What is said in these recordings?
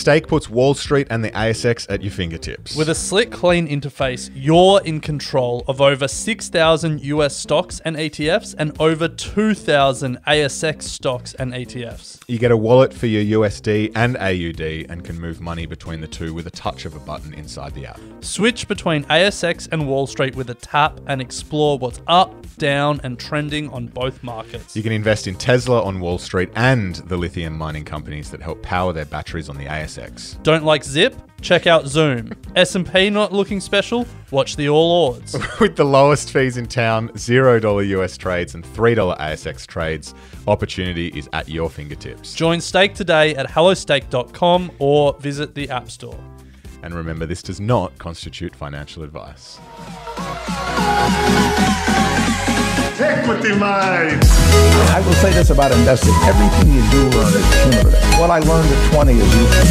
Stake puts Wall Street and the ASX at your fingertips. With a slick, clean interface, you're in control of over 6,000 US stocks and ETFs and over 2,000 ASX stocks and ETFs. You get a wallet for your USD and AUD and can move money between the two with a touch of a button inside the app. Switch between ASX and Wall Street with a tap and explore what's up, down, and trending on both markets. You can invest in Tesla on Wall Street and the lithium mining companies that help power their batteries on the ASX. Don't like Zip? Check out Zoom. S&P not looking special? Watch the All Ords. With the lowest fees in town, $0 US trades and $3 ASX trades, opportunity is at your fingertips. Join Stake today at hellostake.com or visit the App Store. And remember, this does not constitute financial advice. Equity Mates! I will say this about investing. Everything you do learn is cumulative. What I learned at 20 is useful.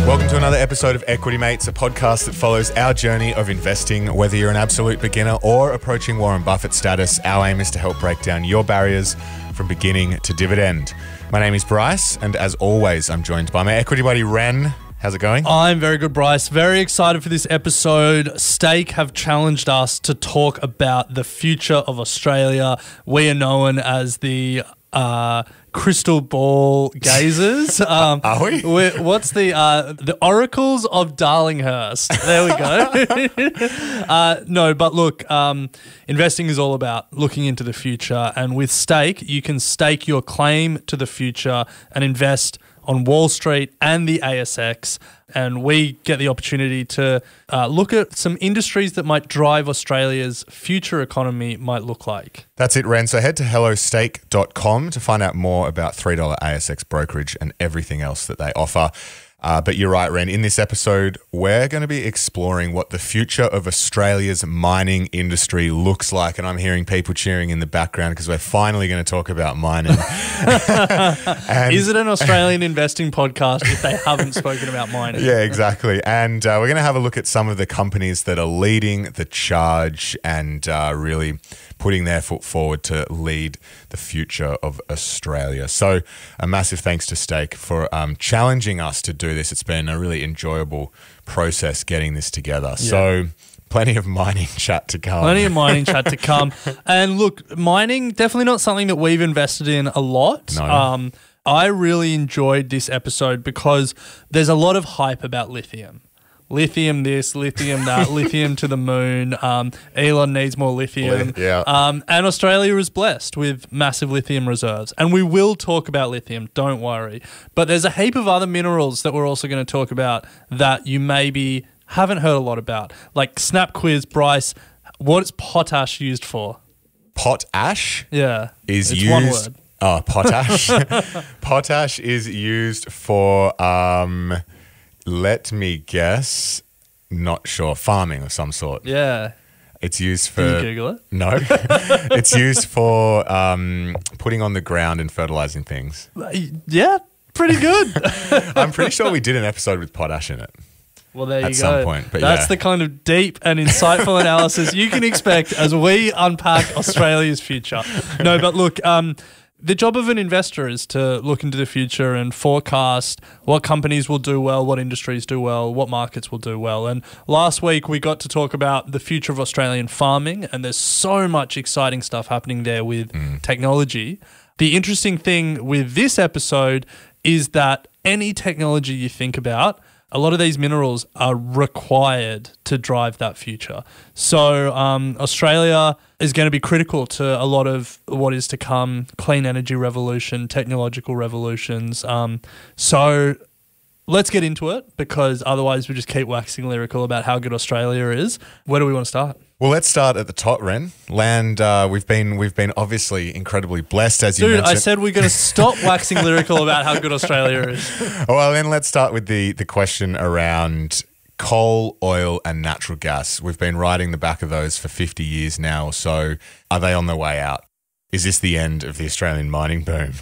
Welcome to another episode of Equity Mates, a podcast that follows our journey of investing. Whether you're an absolute beginner or approaching Warren Buffett status, our aim is to help break down your barriers from beginning to dividend. My name is Bryce, and as always, I'm joined by my equity buddy, Ren. How's it going? I'm very good, Bryce. Very excited for this episode. Stake have challenged us to talk about the future of Australia. We are known as the crystal ball gazers. Are we? What's the oracles of Darlinghurst? There we go. No, but look, investing is all about looking into the future, and with Stake, you can stake your claim to the future and invest on Wall Street and the ASX, and we get the opportunity to look at some industries that might drive Australia's future economy might look like. That's it, Ren. So head to hellostake.com to find out more about $3 ASX brokerage and everything else that they offer. But you're right, Ren. In this episode, we're going to be exploring what the future of Australia's mining industry looks like. And I'm hearing people cheering in the background because we're finally going to talk about mining. Is it an Australian investing podcast if they haven't spoken about mining? Yeah, exactly. And we're going to have a look at some of the companies that are leading the charge and really putting their foot forward to lead the future of Australia. So a massive thanks to Stake for challenging us to do this. It's been a really enjoyable process getting this together. Yeah. So plenty of mining chat to come. And look, mining, definitely not something that we've invested in a lot. No. I really enjoyed this episode because there's a lot of hype about lithium. Lithium this, lithium that, lithium to the moon. Elon needs more lithium. Yeah. And Australia is blessed with massive lithium reserves. And we will talk about lithium, don't worry. But there's a heap of other minerals that we're also going to talk about that you maybe haven't heard a lot about. Like Snap Quiz, Bryce, what is potash used for? Potash? Yeah. It's used, one word. Oh, potash. Potash is used for... let me guess, not sure, farming of some sort. Yeah. It's used for... Did you Google it? No. It's used for putting on the ground and fertilizing things. Yeah, pretty good. I'm pretty sure we did an episode with potash in it. Well, there you go. At some point. But that's the kind of deep and insightful analysis you can expect as we unpack Australia's future. No, but look... the job of an investor is to look into the future and forecast what companies will do well, what industries do well, what markets will do well. And last week we got to talk about the future of Australian farming, and there's so much exciting stuff happening there with technology. The interesting thing with this episode is that any technology you think about, a lot of these minerals are required to drive that future. So Australia is going to be critical to a lot of what is to come, clean energy revolution, technological revolutions. So let's get into it, because otherwise we just keep waxing lyrical about how good Australia is. Where do we want to start? Well, let's start at the top, Ren. Land. We've been obviously incredibly blessed, as you mentioned. Dude, I said we're going to stop waxing lyrical about how good Australia is. Well, then let's start with the question around coal, oil, and natural gas. We've been riding the back of those for 50 years now or so. Are they on their way out? Is this the end of the Australian mining boom?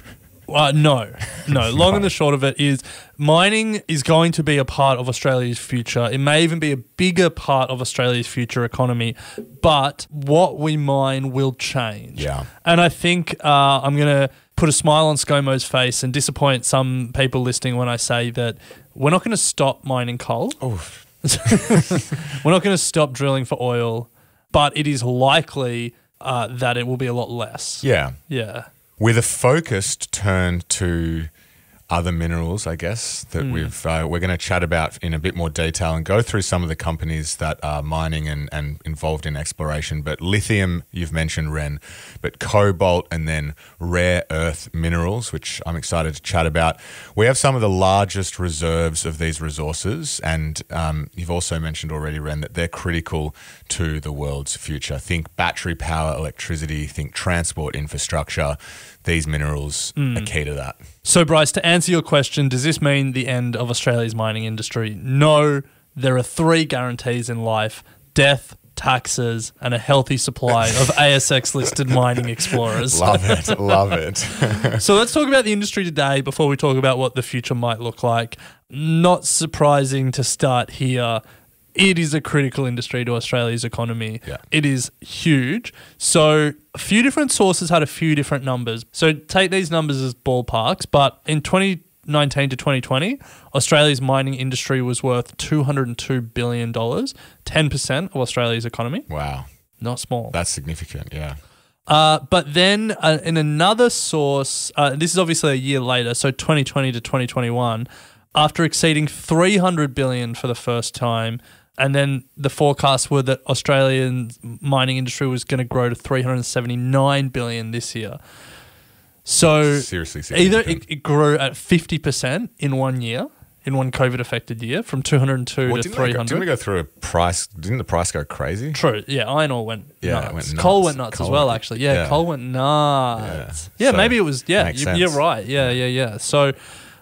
No. Long and the short of it is mining is going to be a part of Australia's future. It may even be a bigger part of Australia's future economy, but what we mine will change. Yeah. And I think I'm going to put a smile on ScoMo's face and disappoint some people listening when I say that we're not going to stop mining coal. Oh. We're not going to stop drilling for oil, but it is likely that it will be a lot less. Yeah. Yeah. With a focused turn to other minerals, I guess, that we're going to chat about in a bit more detail and go through some of the companies that are mining and involved in exploration. But lithium, you've mentioned, Ren, but cobalt and then rare earth minerals, which I'm excited to chat about. We have some of the largest reserves of these resources, and you've also mentioned already, Ren, that they're critical to the world's future. Think battery power, electricity, think transport infrastructure. These minerals are key to that. So, Bryce, to answer your question, does this mean the end of Australia's mining industry? No, there are 3 guarantees in life: death, taxes, and a healthy supply of ASX-listed mining explorers. Love it, love it. So let's talk about the industry today before we talk about what the future might look like. Not surprising to start here. It is a critical industry to Australia's economy. Yeah. It is huge. So a few different sources had a few different numbers. So take these numbers as ballparks, but in 2019 to 2020, Australia's mining industry was worth $202 billion, 10% of Australia's economy. Wow. Not small. That's significant, yeah. But then in another source, this is obviously a year later, so 2020 to 2021, after exceeding $300 billion for the first time, and then the forecasts were that Australian mining industry was going to grow to $379 billion this year. So Seriously either it grew at 50% in 1 year, in one COVID-affected year, from 202 to 300. Didn't we go through a price? Didn't the price go crazy? True. Yeah, iron ore went nuts. It went nuts. Coal went nuts as well, Coal- actually. Yeah, coal went nuts. Yeah. Yeah, So, maybe it was, yeah, makes you're sense. right. Yeah. So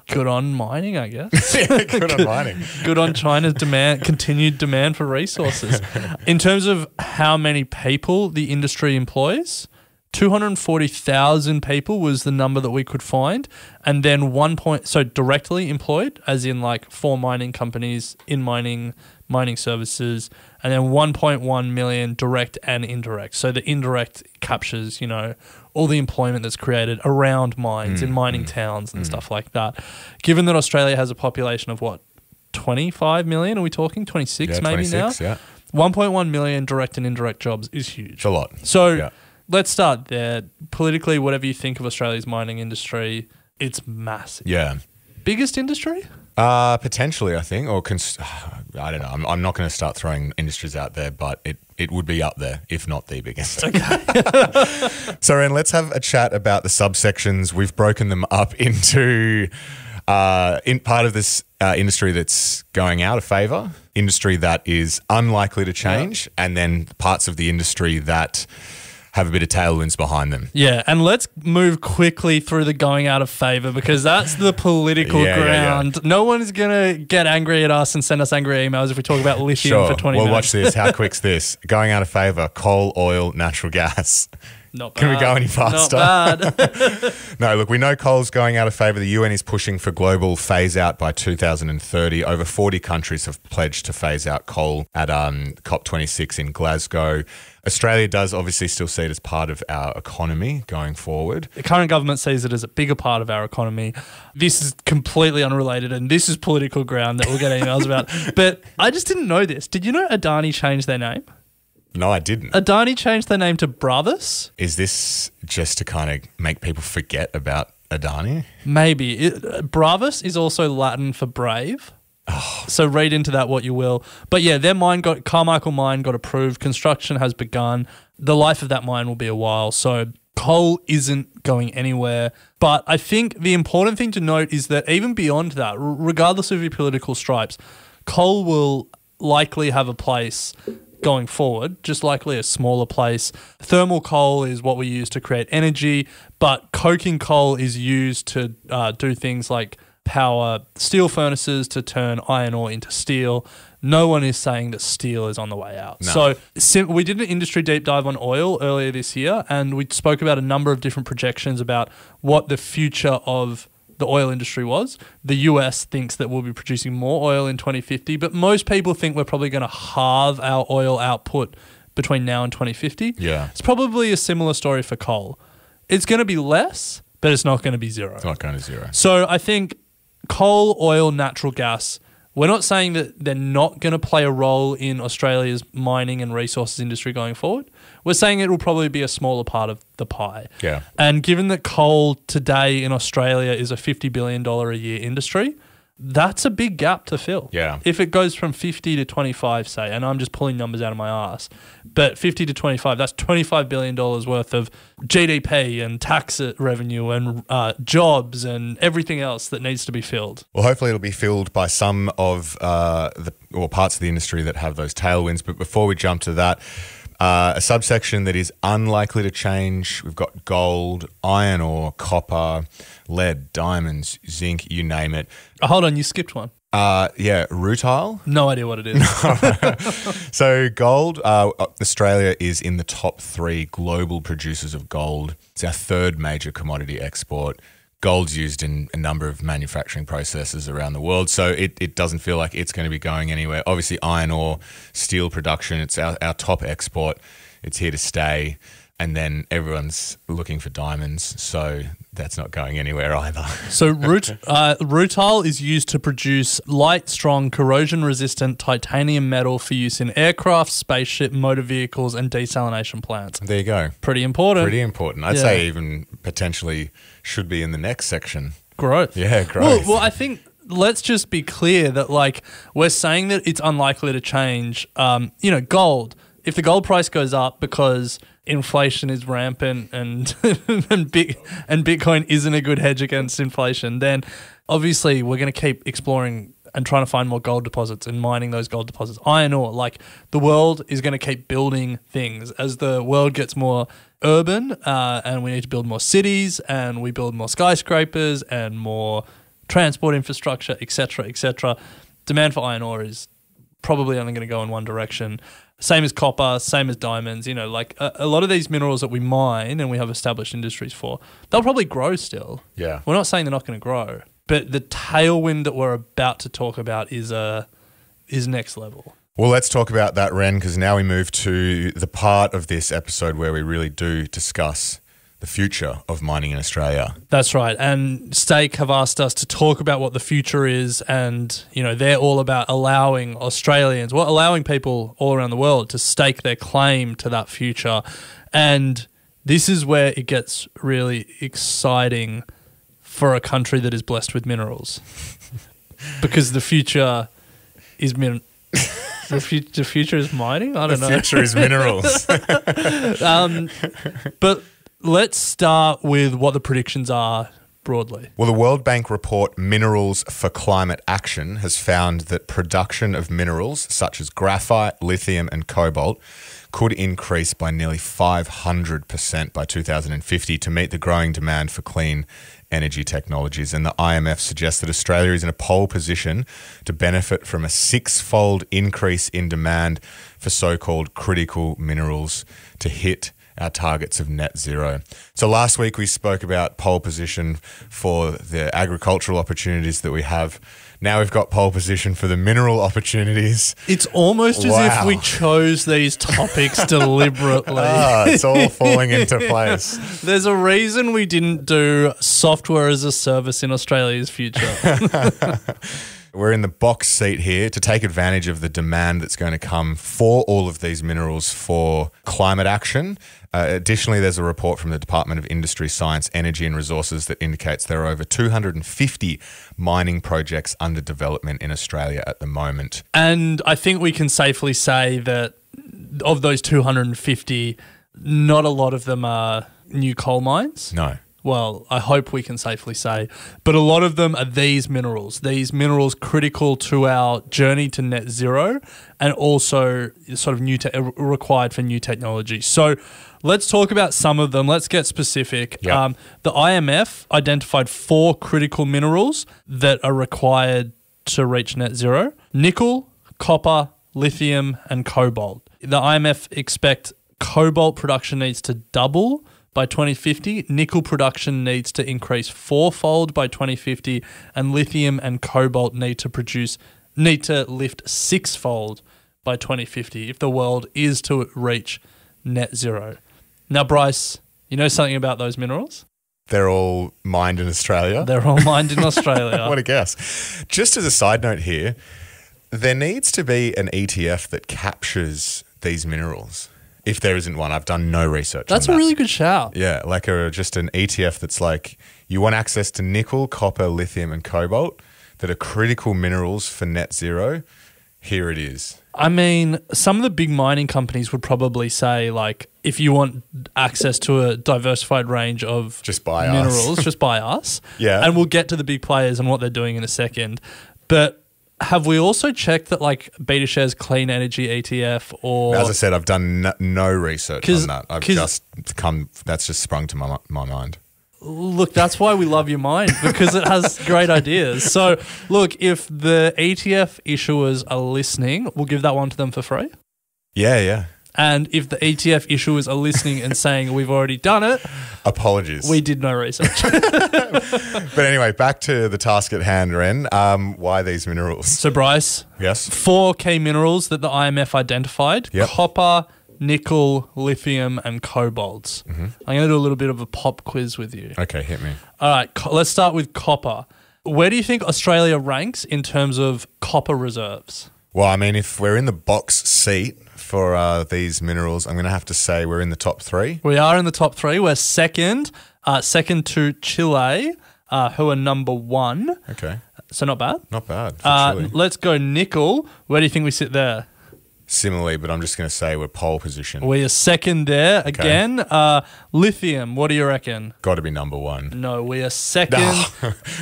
good on mining, I guess. Good on mining. Good on China's continued demand for resources. In terms of how many people the industry employs, 240,000 people was the number that we could find, and then so directly employed, as in like 4 mining companies in mining services, and then 1.1 million direct and indirect. So the indirect captures, all the employment that's created around mines in mining towns and stuff like that. Given that Australia has a population of 25 million, are we talking 26 maybe 26, now? Yeah. 1.1 million direct and indirect jobs is huge. It's a lot. So let's start there. Politically, whatever you think of Australia's mining industry, it's massive. Yeah. Biggest industry? Potentially, I think, or I don't know. I'm not going to start throwing industries out there, but it would be up there, if not the biggest. Okay. So, Ren, let's have a chat about the subsections. We've broken them up into in part of this industry that's going out of favour, industry that is unlikely to change, and then parts of the industry that have a bit of tailwinds behind them. Yeah, and let's move quickly through the going out of favour, because that's the political ground. Yeah. No one is going to get angry at us and send us angry emails if we talk about lithium for 20 minutes. Well, watch this. How quick's this? Going out of favour, coal, oil, natural gas. Not bad. Can we go any faster? Not bad. No, look, we know coal's going out of favour. The UN is pushing for global phase out by 2030. Over 40 countries have pledged to phase out coal at COP26 in Glasgow. Australia does obviously still see it as part of our economy going forward. The current government sees it as a bigger part of our economy. This is completely unrelated, and this is political ground that we'll get emails about. But I just didn't know this. Did you know Adani changed their name? No, I didn't. Adani changed their name to Bravas? Is this just to kind of make people forget about Adani? Maybe. Bravas is also Latin for brave. Oh. So read into that what you will. But yeah, their Carmichael mine got approved. Construction has begun. The life of that mine will be a while. So coal isn't going anywhere. But I think the important thing to note is that even beyond that, regardless of your political stripes, coal will likely have a place going forward, just likely a smaller place. Thermal coal is what we use to create energy, but coking coal is used to do things like power steel furnaces to turn iron ore into steel. No one is saying that steel is on the way out. No. So we did an industry deep dive on oil earlier this year, and we spoke about a number of different projections about what the future of the oil industry was. The US thinks that we'll be producing more oil in 2050, but most people think we're probably going to halve our oil output between now and 2050. Yeah. It's probably a similar story for coal. It's going to be less, but it's not going to be zero. It's not going to zero. So I think coal, oil, natural gas, we're not saying that they're not going to play a role in Australia's mining and resources industry going forward. We're saying it will probably be a smaller part of the pie. Yeah. And given that coal today in Australia is a $50 billion a year industry, that's a big gap to fill. Yeah. If it goes from 50 to 25, say, and I'm just pulling numbers out of my ass, but 50 to 25, that's $25 billion worth of GDP and tax revenue and jobs and everything else that needs to be filled. Well, hopefully it'll be filled by some of parts of the industry that have those tailwinds. But before we jump to that, a subsection that is unlikely to change, we've got gold, iron ore, copper, lead, diamonds, zinc, you name it. Hold on, you skipped one. Rutile. No idea what it is. So gold, Australia is in the top 3 global producers of gold. It's our 3rd major commodity export. Gold's used in a number of manufacturing processes around the world, so it doesn't feel like it's going to be going anywhere. Obviously, iron ore, steel production, it's our top export. It's here to stay. And then everyone's looking for diamonds, so that's not going anywhere either. So rutile is used to produce light, strong, corrosion-resistant titanium metal for use in aircraft, spaceship, motor vehicles, and desalination plants. There you go. Pretty important. Pretty important. I'd say even potentially should be in the next section. Growth. Yeah, growth. Well, I think let's just be clear that we're saying that it's unlikely to change. Gold. If the gold price goes up because inflation is rampant and and Bitcoin isn't a good hedge against inflation, then obviously we're going to keep exploring and trying to find more gold deposits and mining those gold deposits. Iron ore, the world is going to keep building things as the world gets more urban and we need to build more cities and we build more skyscrapers and more transport infrastructure, etc., etc. Demand for iron ore is probably only going to go in one direction. Same as copper, same as diamonds, a lot of these minerals that we mine and we have established industries for, they'll probably grow still. Yeah. We're not saying they're not going to grow, but the tailwind that we're about to talk about is next level. Well, let's talk about that, Ren, because now we move to the part of this episode where we really do discuss the future of mining in Australia. That's right. And Stake have asked us to talk about what the future is, and they're all about allowing people all around the world to stake their claim to that future. And this is where it gets really exciting for a country that is blessed with minerals. Because the future is the future is mining? I don't know. The future is minerals. But let's start with what the predictions are broadly. Well, the World Bank report Minerals for Climate Action has found that production of minerals such as graphite, lithium and cobalt could increase by nearly 500% by 2050 to meet the growing demand for clean energy technologies. And the IMF suggests that Australia is in a pole position to benefit from a 6-fold increase in demand for so-called critical minerals to hit our targets of net zero. So last week we spoke about pole position for the agricultural opportunities that we have. Now we've got pole position for the mineral opportunities. It's almost as if we chose these topics deliberately. It's all falling into place. There's a reason we didn't do software as a service in Australia's future. We're in the box seat here to take advantage of the demand that's going to come for all of these minerals for climate action. Additionally, there's a report from the Department of Industry, Science, Energy and Resources that indicates there are over 250 mining projects under development in Australia at the moment. And I think we can safely say that of those 250, not a lot of them are new coal mines. No. Well, I hope we can safely say, but a lot of them are these minerals critical to our journey to net zero and also sort of required for new technology. So let's talk about some of them. Let's get specific. Yep. The IMF identified 4 critical minerals that are required to reach net zero: nickel, copper, lithium, and cobalt. The IMF expect cobalt production needs to double by 2050, nickel production needs to increase 4-fold by 2050, and lithium and cobalt need to lift 6-fold by 2050 if the world is to reach net zero. Now, Bryce, you know something about those minerals? They're all mined in Australia. They're all mined in Australia. What a guess. Just as a side note here, there needs to be an ETF that captures these minerals. If there isn't one, I've done no research That's on a that. really good shout. Yeah, like just an ETF that's like, you want access to nickel, copper, lithium, and cobalt that are critical minerals for net zero. Here it is. I mean, some of the big mining companies would probably say, like, if you want access to a diversified range of Just buy us. minerals, just buy us. Yeah. And we'll get to the big players and what they're doing in a second. But have we also checked that, like, BetaShares Clean Energy ETF or... As I said, I've done no research on that. That's just sprung to my mind. Look, that's why we love your mind, because it has great ideas. So, look, if the ETF issuers are listening, we'll give that one to them for free. Yeah. And if the ETF issuers are listening and saying we've already done it, apologies. we did no research. But anyway, back to the task at hand, Ren. Why these minerals? So, Bryce, Yes. 4 key minerals that the IMF identified: Yep. copper, nickel, lithium, and cobalt. Mm-hmm. I'm going to do a little bit of a pop quiz with you. Okay, hit me. All right, let's start with copper. Where do you think Australia ranks in terms of copper reserves? Well, I mean, if we're in the box seat for these minerals, I'm going to have to say we're in the top 3. We are in the top 3. We're second to Chile, who are number 1. Okay. So not bad. Not bad for Chile. Let's go nickel. Where do you think we sit there? Similarly, but I'm just going to say we're pole position. We are second there again. Lithium, what do you reckon? Got to be number 1. No, we are second.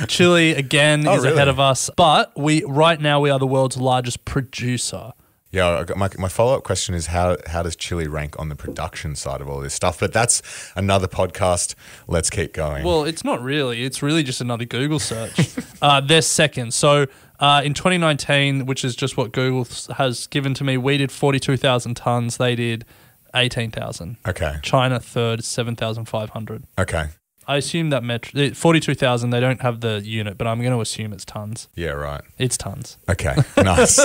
Chile again is really? ahead of us, but right now we are the world's largest producer. Yeah, I got my follow-up question is how does Chile rank on the production side of all this stuff? But that's another podcast. Let's keep going. Well, it's not really. It's really just another Google search. They're second. So in 2019, which is just what Google has given to me, we did 42,000 tons. They did 18,000. Okay. China third, 7,500. Okay. I assume that 42,000, they don't have the unit, but I'm going to assume it's tons. Yeah, right. It's tons. Okay, nice.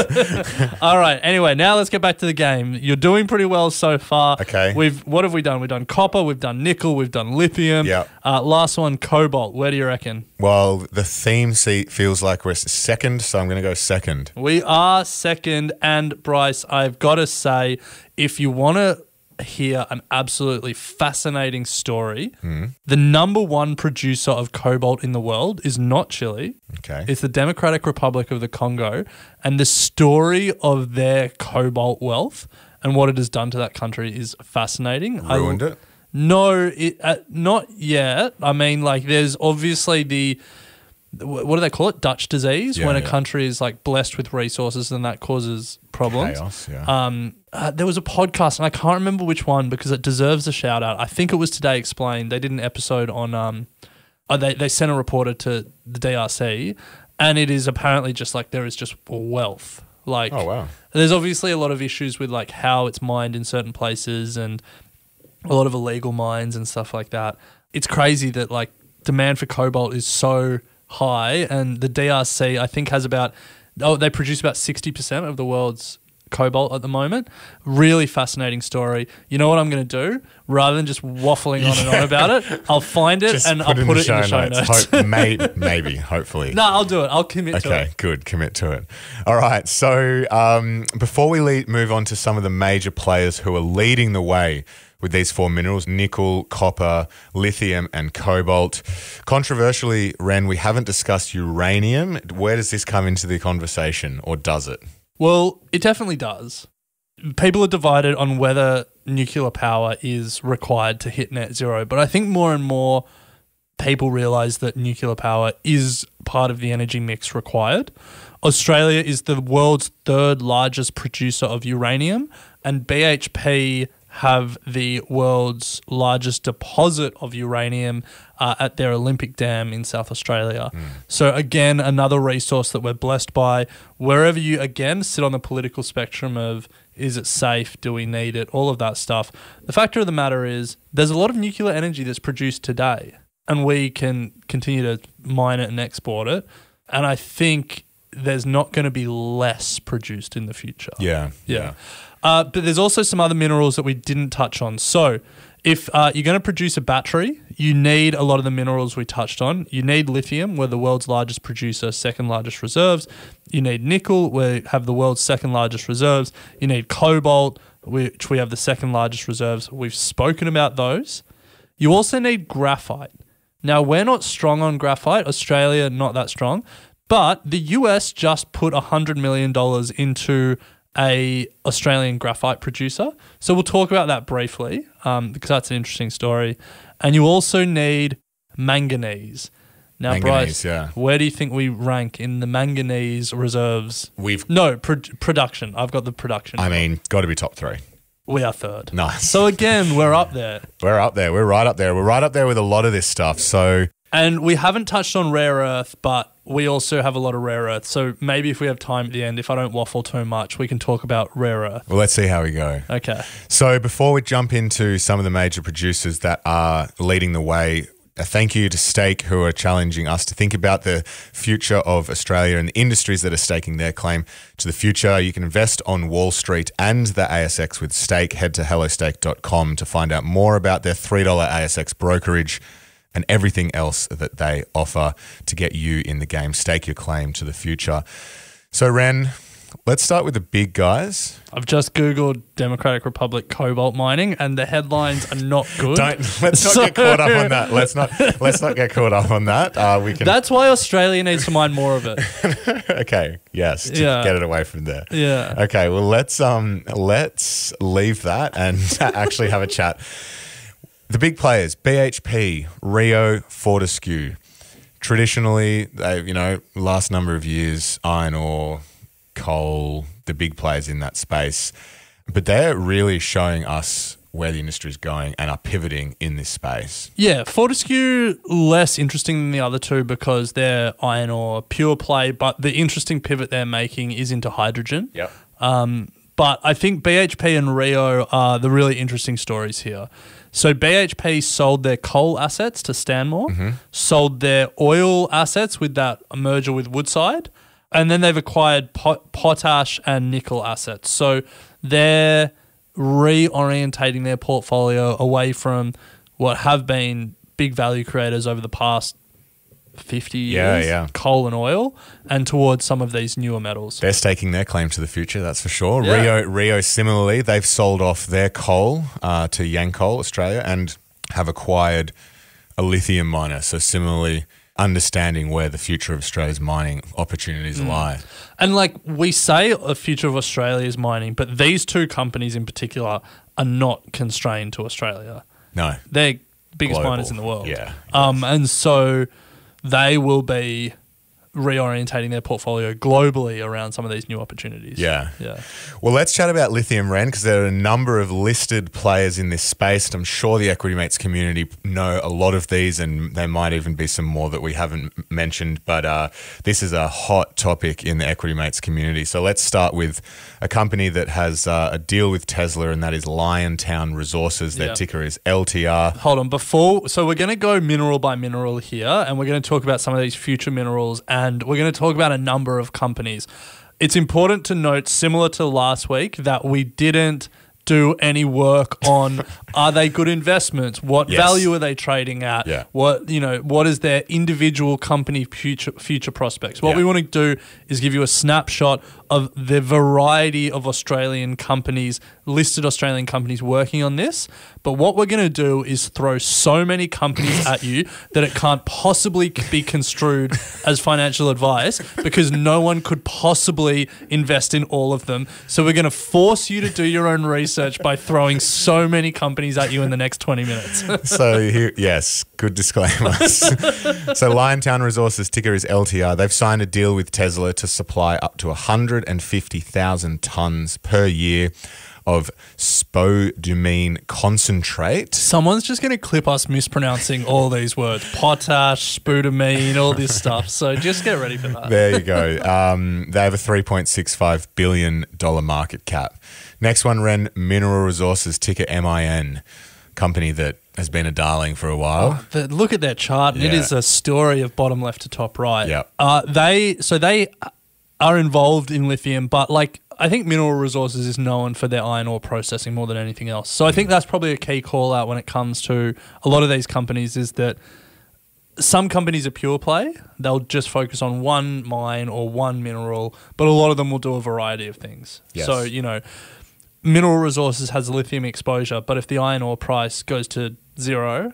All right. Anyway, now let's get back to the game. You're doing pretty well so far. Okay. What have we done? We've done copper, we've done nickel, we've done lithium. Yep. Last one, cobalt. Where do you reckon? Well, the theme seat feels like we're second, so I'm going to go second. We are second. And Bryce, I've got to say, if you want to hear an absolutely fascinating story, the number 1 producer of cobalt in the world is not Chile. Okay. It's the Democratic Republic of the Congo, and the story of their cobalt wealth and what it has done to that country is fascinating. Ruined it? No, not yet. I mean, like, there's obviously what do they call it? Dutch disease, when a country is like blessed with resources and that causes problems. Chaos, yeah. There was a podcast, and I can't remember which one because it deserves a shout out. I think it was Today Explained. They did an episode on, they sent a reporter to the DRC, and it is apparently just like there is just wealth. Like, Oh, wow. There's obviously a lot of issues with like how it's mined in certain places and a lot of illegal mines and stuff like that. It's crazy that like demand for cobalt is so high, and the DRC I think has they produce about 60% of the world's cobalt at the moment. Really fascinating story. You know what I'm going to do? Rather than just waffling on and on about it, I'll find it and I'll put it in the show notes. Maybe, hopefully. No, I'll do it. I'll commit to it. Okay, good. Commit to it. All right. So before we move on to some of the major players who are leading the way with these 4 minerals, nickel, copper, lithium, and cobalt. Controversially, Ren, we haven't discussed uranium. Where does this come into the conversation, or does it? Well, it definitely does. People are divided on whether nuclear power is required to hit net zero, but I think more and more people realise that nuclear power is part of the energy mix required. Australia is the world's 3rd largest producer of uranium, and BHP have the world's largest deposit of uranium at their Olympic Dam in South Australia. So again, another resource that we're blessed by. Wherever you, again, sit on the political spectrum of is it safe, do we need it, all of that stuff. The fact of the matter is there's a lot of nuclear energy that's produced today, and we can continue to mine it and export it. And I think there's not going to be less produced in the future. Yeah. But there's also some other minerals that we didn't touch on. So If you're going to produce a battery, you need a lot of the minerals we touched on. You need lithium, we're the world's largest producer, second largest reserves. You need nickel, we have the world's second largest reserves. You need cobalt, which we have the second largest reserves. We've spoken about those. You also need graphite. Now, we're not strong on graphite. Australia, not that strong. But the US just put $100 million into a Australian graphite producer. So we'll talk about that briefly because that's an interesting story. And you also need manganese. Now, Bryce, where do you think we rank in the manganese reserves? Production. I've got the production. I mean, got to be top 3. We are third. Nice. So again, we're up there. We're up there. We're right up there. We're right up there with a lot of this stuff. And we haven't touched on rare earth, but we also have a lot of rare earth. So maybe if we have time at the end, if I don't waffle too much, we can talk about rare earth. Well, let's see how we go. Okay. So before we jump into some of the major producers that are leading the way, a thank you to Stake, who are challenging us to think about the future of Australia and the industries that are staking their claim to the future. You can invest on Wall Street and the ASX with Stake. Head to hellostake.com to find out more about their $3 ASX brokerage and everything else that they offer to get you in the game. Stake your claim to the future. So, Ren, let's start with the big guys. I've just Googled Democratic Republic cobalt mining, and the headlines are not good. Let's not get caught up on that. Let's not get caught up on that. That's why Australia needs to mine more of it. Okay. Yes. To get it away from there. Yeah. Okay. Well, let's leave that and actually have a chat. The big players: BHP, Rio, Fortescue. Traditionally, they, last number of years, iron ore, coal, the big players in that space. But they're really showing us where the industry is going and are pivoting in this space. Yeah, Fortescue less interesting than the other two because they're iron ore pure play, but the interesting pivot they're making is into hydrogen. Yep. But I think BHP and Rio are the really interesting stories here. So BHP sold their coal assets to Stanmore, sold their oil assets with that merger with Woodside, and then they've acquired potash and nickel assets. So they're reorientating their portfolio away from what have been big value creators over the past 50 years, coal and oil, and towards some of these newer metals. They're staking their claim to the future, that's for sure. Yeah. Rio similarly, they've sold off their coal to Yancoal, Australia, and have acquired a lithium miner. So similarly, understanding where the future of Australia's mining opportunities lie. And like we say, the future of Australia's mining, but these two companies in particular are not constrained to Australia. No. They're biggest miners in the world. Yeah. And so they will be reorientating their portfolio globally around some of these new opportunities. Yeah. Well, let's chat about lithium, Ren, because there are a number of listed players in this space. And I'm sure the Equity Mates community know a lot of these, and there might even be some more that we haven't mentioned. But this is a hot topic in the Equity Mates community. So let's start with a company that has a deal with Tesla, and that is Liontown Resources. Their ticker is LTR. Hold on. So we're going to go mineral by mineral here, and we're going to talk about some of these future minerals, and we're going to talk about a number of companies. It's important to note, similar to last week, that we didn't do any work on are they good investments? What value are they trading at? Yeah. What is their individual company future prospects? What we want to do is give you a snapshot of the variety of Australian companies, listed Australian companies working on this. But what we're going to do is throw so many companies at you that it can't possibly be construed as financial advice because no one could possibly invest in all of them. So we're going to force you to do your own research by throwing so many companies at you in the next 20 minutes. So here, yes, good disclaimers. So Liontown Resources, ticker is LTR. They've signed a deal with Tesla to supply up to 150,000 tonnes per year of spodumene concentrate. Someone's just going to clip us mispronouncing all these words. Potash, spodumene, all this stuff. So just get ready for that. There you go. They have a $3.65 billion market cap. Next one, Ren, Mineral Resources, ticker MIN. Company that has been a darling for a while. Look at their chart. And it is a story of bottom left to top right. Yep. They are involved in lithium, but like I think Mineral Resources is known for their iron ore processing more than anything else. So I think that's probably a key call out when it comes to a lot of these companies is that some companies are pure play. They'll just focus on one mine or one mineral, but a lot of them will do a variety of things. Yes. So, Mineral Resources has lithium exposure, but if the iron ore price goes to zero,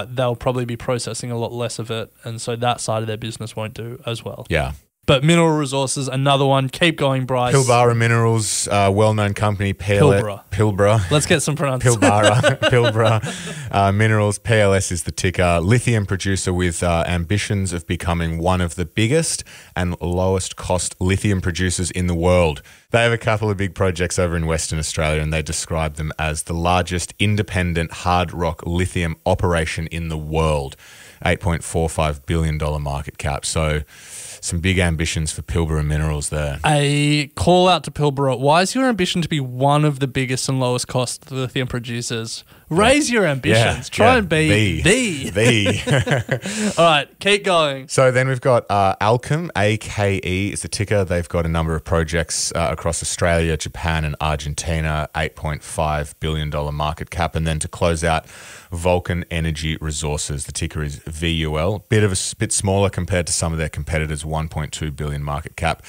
they'll probably be processing a lot less of it, and so that side of their business won't do as well. Yeah. But Mineral Resources, another one. Keep going, Bryce. Pilbara Minerals, well-known company. Pilbara. Let's get some pronunciation. Pilbara Minerals, PLS is the ticker. Lithium producer with ambitions of becoming one of the biggest and lowest cost lithium producers in the world. They have a couple of big projects over in Western Australia, and they describe them as the largest independent hard rock lithium operation in the world. $8.45 billion market cap. So some big ambitions for Pilbara Minerals there. A call out to Pilbara. Why is your ambition to be one of the biggest and lowest cost lithium producers? Raise your ambitions. Try and be the. All right, keep going. So then we've got Alchem, AKE is the ticker. They've got a number of projects across Australia, Japan and Argentina, $8.5 billion market cap. And then to close out, Vulcan Energy Resources, the ticker is VUL. Bit smaller compared to some of their competitors, 1.2 billion market cap.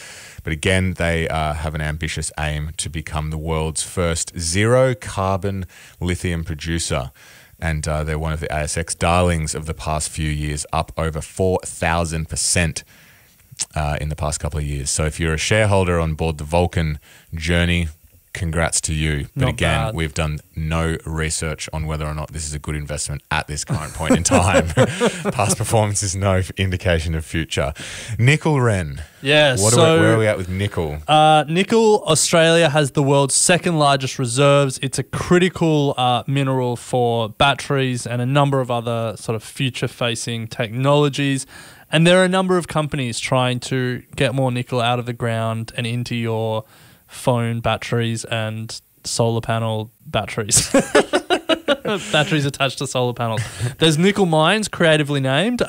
But again, they have an ambitious aim to become the world's first zero carbon lithium producer. And they're one of the ASX darlings of the past few years, up over 4,000% in the past couple of years. So if you're a shareholder on board the Vulcan journey, congrats to you. But Not again, bad. we've done no research on whether or not this is a good investment at this current point in time. Past performance is no indication of future. Nickel Ren. Yes. Where are we at with nickel? Nickel, Australia has the world's second largest reserves. It's a critical mineral for batteries and a number of other sort of future-facing technologies. And there are a number of companies trying to get more nickel out of the ground and into your phone batteries and solar panel batteries. Batteries attached to solar panels. There's Nickel Mines, creatively named,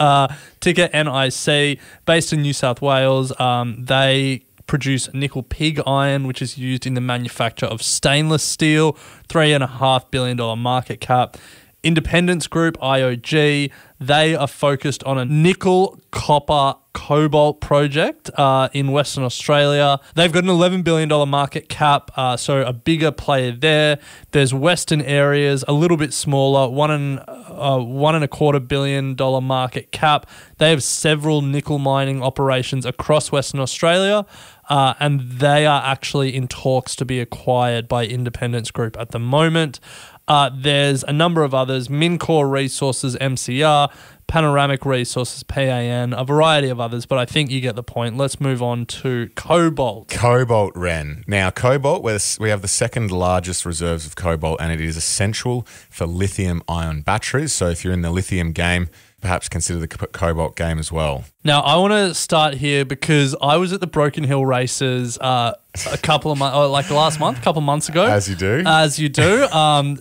ticker NIC, based in New South Wales. They produce nickel pig iron, which is used in the manufacture of stainless steel, $3.5 billion market cap. Independence Group, IOG, they are focused on a nickel, copper, cobalt project in Western Australia. They've got an $11 billion market cap, so a bigger player there. There's Western Areas, a little bit smaller, $1.25 billion market cap. They have several nickel mining operations across Western Australia, and they are actually in talks to be acquired by Independence Group at the moment. There's a number of others, Mincor Resources, MCR, Panoramic Resources, PAN, a variety of others, but I think you get the point. Let's move on to cobalt. Cobalt Ren. Now, cobalt, we have the second largest reserves of cobalt, and it is essential for lithium-ion batteries. So if you're in the lithium game, perhaps consider the cobalt game as well. Now, I want to start here because I was at the Broken Hill races a couple of months, like last month, a couple of months ago. As you do.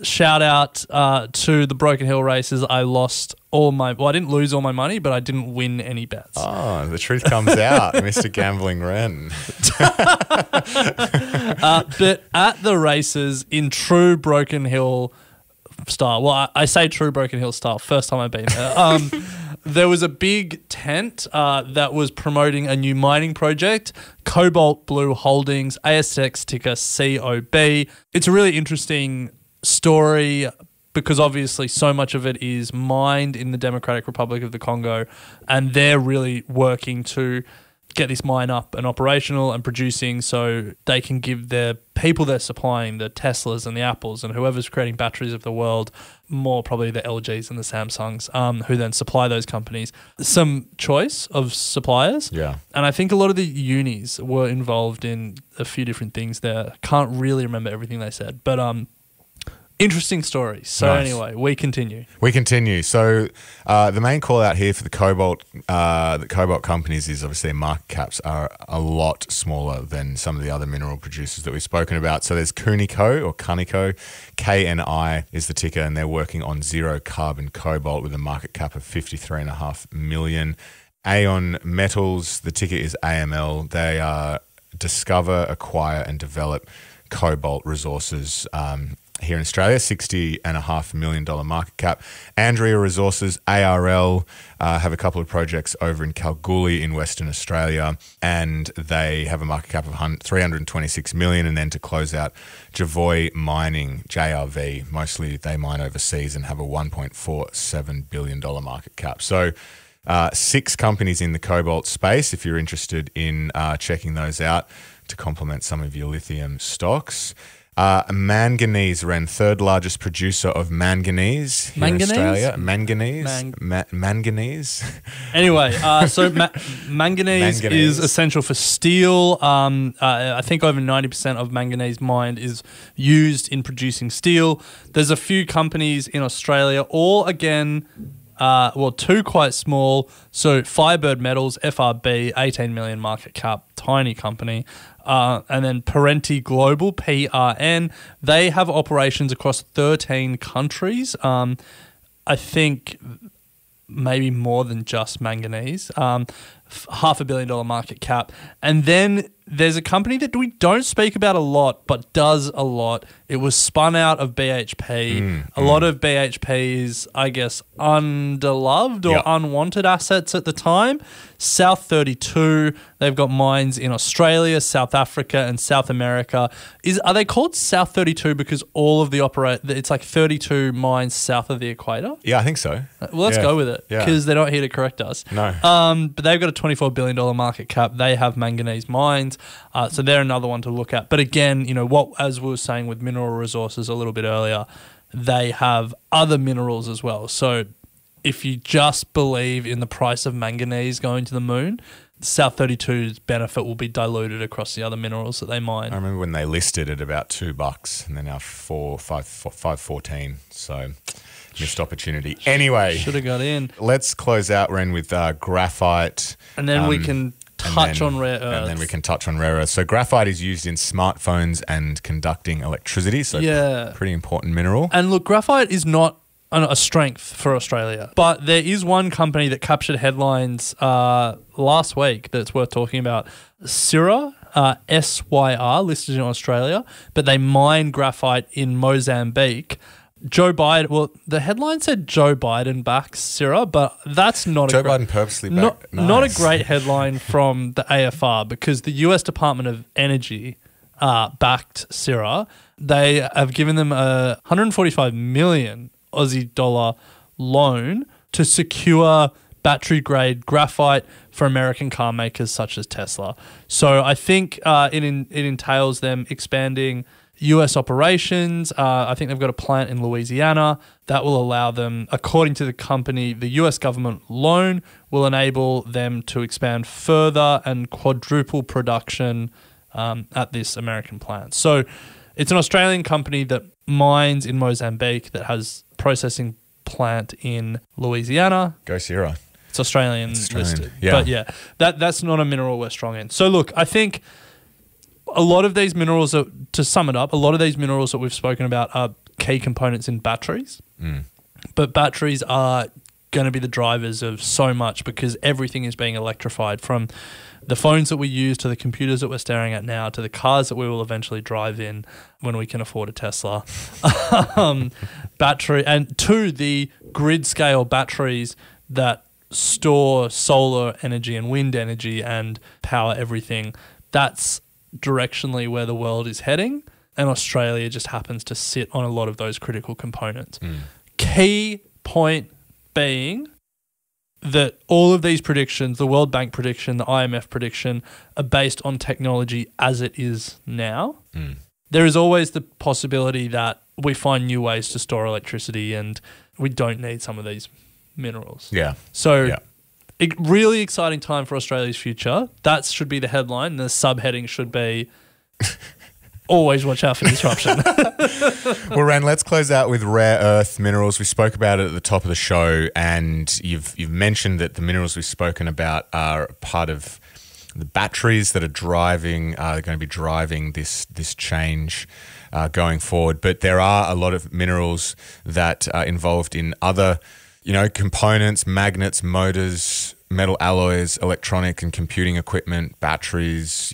Shout out to the Broken Hill races. I lost I didn't lose all my money, but I didn't win any bets. Oh, the truth comes out, Mr. Gambling Ren. But at the races, in true Broken Hill style, well, I say true Broken Hill style, first time I've been there, there was a big tent that was promoting a new mining project, Cobalt Blue Holdings, ASX ticker COB. It's a really interesting story because obviously so much of it is mined in the Democratic Republic of the Congo, and they're really working to get this mine up and operational and producing so they can give their people they're supplying, the Teslas and the Apples and whoever's creating batteries of the world, more probably the LGs and the Samsungs, who then supply those companies, some choice of suppliers. Yeah. And I think a lot of the unis were involved in a few different things there. Can't really remember everything they said, but interesting story. So Nice. Anyway, we continue. So the main call out here for the cobalt companies is obviously their market caps are a lot smaller than some of the other mineral producers that we've spoken about. So there's Cunico, KNI is the ticker, and they're working on zero carbon cobalt with a market cap of 53.5 million. Aeon Metals, the ticker is AML. They are discover, acquire, and develop cobalt resources here in Australia, $60.5 million market cap. Andrea Resources, ARL, have a couple of projects over in Kalgoorlie in Western Australia, and they have a market cap of $326 million. And then to close out, Javoy Mining, JRV, mostly they mine overseas and have a $1.47 billion market cap. So 6 companies in the cobalt space, if you're interested in checking those out to complement some of your lithium stocks. Manganese, Ren, third largest producer of manganese here in Australia. Manganese. Anyway, so manganese is essential for steel. I think over 90% of manganese mined is used in producing steel. There's a few companies in Australia, all again, 2 quite small. So Firebird Metals, FRB, 18 million market cap, tiny company. And then Parenti Global, PRN, they have operations across 13 countries. I think maybe more than just manganese. $500 million market cap. And then there's a company that we don't speak about a lot, but does a lot. It was spun out of BHP. A lot of BHP's, I guess, underloved or unwanted assets at the time. South 32, they've got mines in Australia, South Africa, and South America. Are they called South 32 because all of it's like 32 mines south of the equator? Yeah, I think so. Well, let's go with it because they're not here to correct us. No. But they've got a $24 billion market cap. They have manganese mines. So they're another one to look at. But again, as we were saying with mineral resources a little bit earlier, they have other minerals as well. So if you just believe in the price of manganese going to the moon, South 32's benefit will be diluted across the other minerals that they mine. I remember when they listed at about $2 and they're now $5.14. So missed opportunity. Anyway, should have got in. Let's close out, Ren, with graphite. And then we can touch on rare earths. And then we can touch on rare earths. So graphite is used in smartphones and conducting electricity. So pretty important mineral. And look, graphite is not a strength for Australia. But there is one company that captured headlines last week that's worth talking about. Syra, SYR, listed in Australia, but they mine graphite in Mozambique. Joe Biden, the headline said Joe Biden backs Syra, but that's not Joe Biden purposely backed. Not a great headline from the AFR because the US Department of Energy backed Syra. They have given them a 145 million Aussie dollar loan to secure battery-grade graphite for American car makers such as Tesla. So I think it entails them expanding US operations. I think they've got a plant in Louisiana that will allow them, according to the company, the US government loan will enable them to expand further and quadruple production at this American plant. So it's an Australian company that mines in Mozambique that has processing plant in Louisiana. Go Sierra. It's Australian listed. Yeah. But that's not a mineral we're strong in. So look, I think a lot of these minerals, to sum it up, a lot of these minerals that we've spoken about are key components in batteries. But batteries are going to be the drivers of so much because everything is being electrified, from the phones that we use to the computers that we're staring at now to the cars that we will eventually drive in when we can afford a Tesla. Battery, and to the grid scale batteries that store solar energy and wind energy and power everything. That's directionally where the world is heading, and Australia just happens to sit on a lot of those critical components. Key point being that all of these predictions, the World Bank prediction, the IMF prediction, are based on technology as it is now. There is always the possibility that we find new ways to store electricity and we don't need some of these minerals. Really exciting time for Australia's future. That should be the headline. The subheading should be always watch out for disruption. Well, Ren, let's close out with rare earth minerals. We spoke about it at the top of the show, and you've mentioned that the minerals we've spoken about are part of the batteries that are going to be driving this change going forward. But there are a lot of minerals that are involved in other components, magnets, motors, metal alloys, electronic and computing equipment, batteries,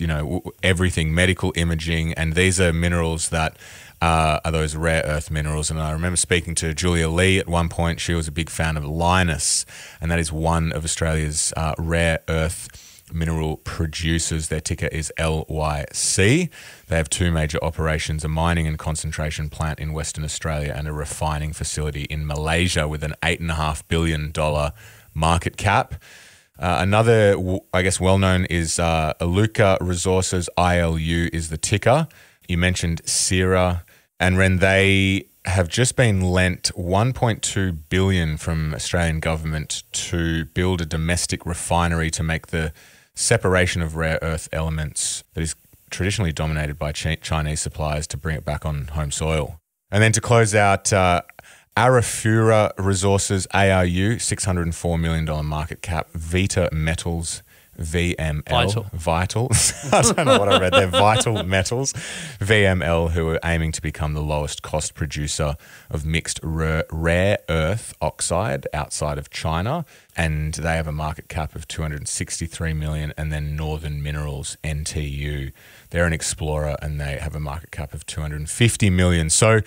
everything, medical imaging. And these are minerals that are those rare earth minerals. And I remember speaking to Julia Lee at one point. She was a big fan of Lynas, and that is one of Australia's rare earth mineral producers. Their ticker is LYC. They have two major operations, a mining and concentration plant in Western Australia and a refining facility in Malaysia with an $8.5 billion market cap. Another, I guess, well-known is Iluka Resources, ILU is the ticker. You mentioned Sierra, and Ren, they have just been lent $1.2 billion from Australian government to build a domestic refinery to make the separation of rare earth elements that is traditionally dominated by Chinese suppliers to bring it back on home soil. And then to close out, Arafura Resources, ARU, $604 million market cap. Vita Metals, VML. Vital. I don't know what I read there. Vital Metals, VML, who are aiming to become the lowest cost producer of mixed rare earth oxide outside of China. And they have a market cap of $263 million. And then Northern Minerals, NTU, they're an explorer and they have a market cap of $250 million. So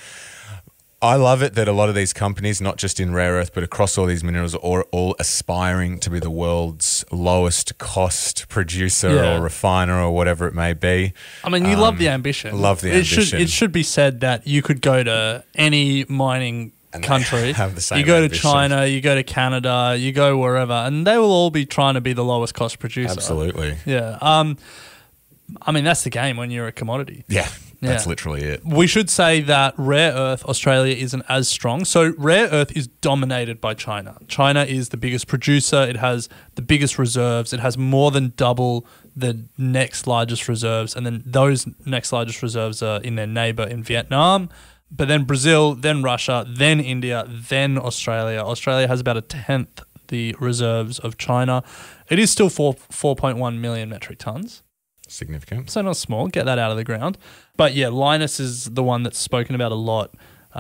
I love it that a lot of these companies, not just in rare earth, but across all these minerals, are all aspiring to be the world's lowest cost producer or refiner or whatever it may be. I mean, you love the ambition. Love the ambition. It should be said that you could go to any mining country. Have the same you go ambition. to China, you go to Canada, you go wherever, and they will all be trying to be the lowest cost producer. Absolutely. Yeah. I mean, that's the game when you're a commodity. Yeah. That's literally it. We should say that rare earth, Australia isn't as strong. So rare earth is dominated by China. China is the biggest producer. It has the biggest reserves. It has more than double the next largest reserves. And then those next largest reserves are in their neighbor in Vietnam. But then Brazil, then Russia, then India, then Australia. Australia has about a tenth the reserves of China. It is still 4.1 million metric tons. Significant. So not small. Get that out of the ground. But yeah, Lynas is the one that's spoken about a lot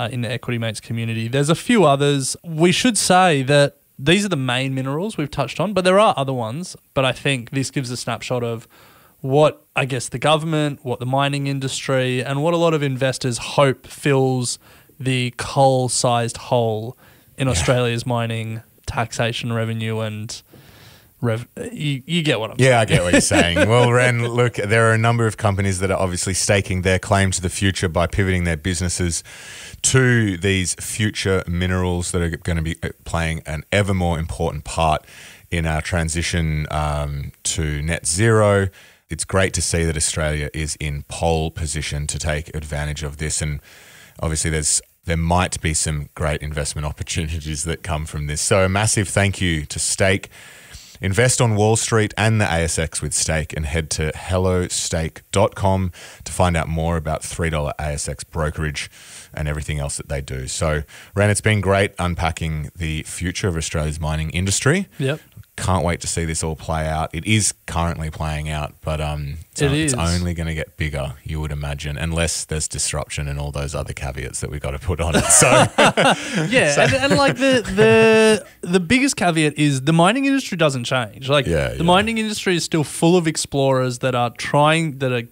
in the Equity Mates community. There's a few others. We should say that these are the main minerals we've touched on, but there are other ones. But I think this gives a snapshot of what, I guess, the government, what the mining industry, and what a lot of investors hope fills the coal-sized hole in Australia's mining taxation revenue and you get what I'm saying. Yeah, I get what you're saying. Well, Ren, look, there are a number of companies that are obviously staking their claim to the future by pivoting their businesses to these future minerals that are going to be playing an ever more important part in our transition to net zero. It's great to see that Australia is in pole position to take advantage of this, and obviously there might be some great investment opportunities that come from this. So a massive thank you to Stake. Invest on Wall Street and the ASX with Stake, and head to hellostake.com to find out more about $3 ASX brokerage and everything else that they do. So, Ren, it's been great unpacking the future of Australia's mining industry. Yep. Can't wait to see this all play out. It is currently playing out, but it's only going to get bigger, you would imagine, unless there's disruption and all those other caveats that we got to put on it. So and like the biggest caveat is the mining industry doesn't change. Like the mining industry is still full of explorers that are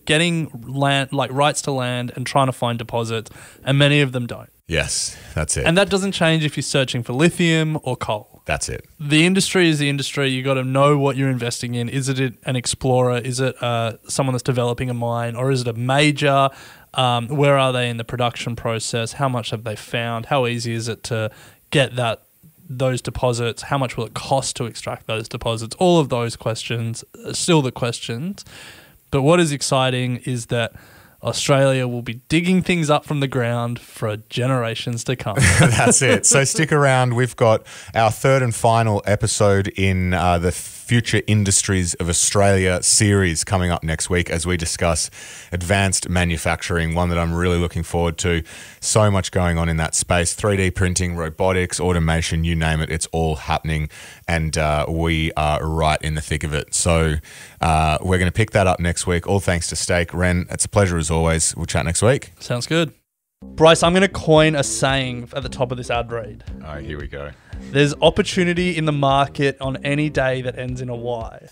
getting land, like rights to land, and trying to find deposits, and many of them don't. Yes, that's it. And that doesn't change if you're searching for lithium or coal. That's it. The industry is the industry. You got to know what you're investing in. Is it an explorer? Is it someone that's developing a mine? Or is it a major? Where are they in the production process? How much have they found? How easy is it to get those deposits? How much will it cost to extract those deposits? All of those questions are still the questions. But what is exciting is that Australia will be digging things up from the ground for generations to come. That's it. So stick around. We've got our third and final episode in the Future Industries of Australia series coming up next week as we discuss advanced manufacturing, one that I'm really looking forward to. So much going on in that space. 3D printing, robotics, automation, you name it, it's all happening, and we are right in the thick of it. So we're going to pick that up next week, all thanks to Stake. Ren, it's a pleasure as always. We'll chat next week. Sounds good. Bryce, I'm going to coin a saying at the top of this ad read. Oh, here we go. There's opportunity in the market on any day that ends in a Y.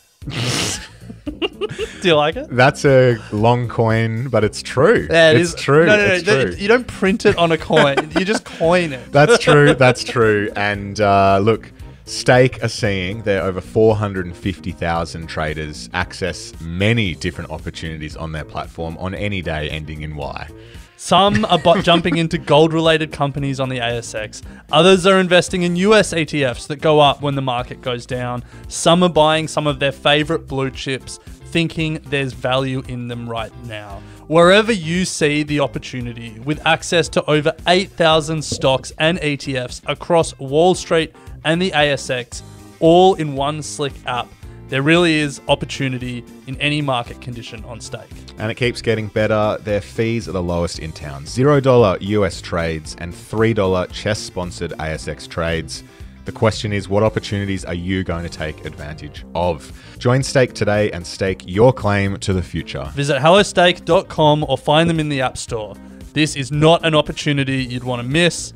Do you like it? That's a long coin, but it's true. Yeah, it's true. No, it's true. You don't print it on a coin. You just coin it. That's true. That's true. And look, Stake are seeing their over 450,000 traders access many different opportunities on their platform on any day ending in Y. Some are jumping into gold-related companies on the ASX. Others are investing in US ETFs that go up when the market goes down. Some are buying some of their favorite blue chips, thinking there's value in them right now. Wherever you see the opportunity, with access to over 8,000 stocks and ETFs across Wall Street and the ASX, all in one slick app, there really is opportunity in any market condition on Stake. And it keeps getting better. Their fees are the lowest in town. $0 US trades and $3 CHESS-sponsored ASX trades. The question is, what opportunities are you going to take advantage of? Join Stake today and stake your claim to the future. Visit hellostake.com or find them in the App Store. This is not an opportunity you'd want to miss.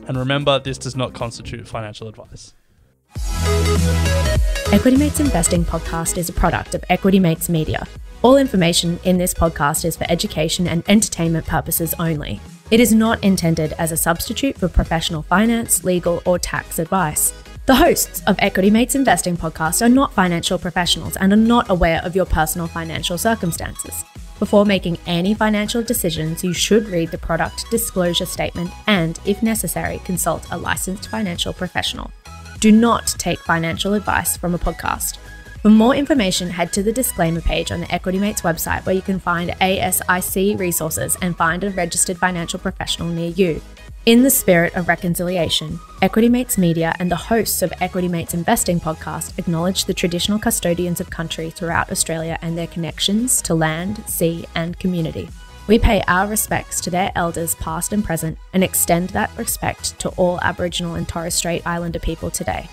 And remember, this does not constitute financial advice. Equity Mates Investing Podcast is a product of Equity Mates Media. All information in this podcast is for education and entertainment purposes only. It is not intended as a substitute for professional finance, legal, or tax advice. The hosts of Equity Mates Investing Podcast are not financial professionals and are not aware of your personal financial circumstances. Before making any financial decisions, you should read the product disclosure statement and, if necessary, consult a licensed financial professional. Do not take financial advice from a podcast. For more information, head to the disclaimer page on the Equity Mates website, where you can find ASIC resources and find a registered financial professional near you. In the spirit of reconciliation, Equity Mates Media and the hosts of Equity Mates Investing Podcast acknowledge the traditional custodians of country throughout Australia and their connections to land, sea, and community. We pay our respects to their elders past and present and extend that respect to all Aboriginal and Torres Strait Islander people today.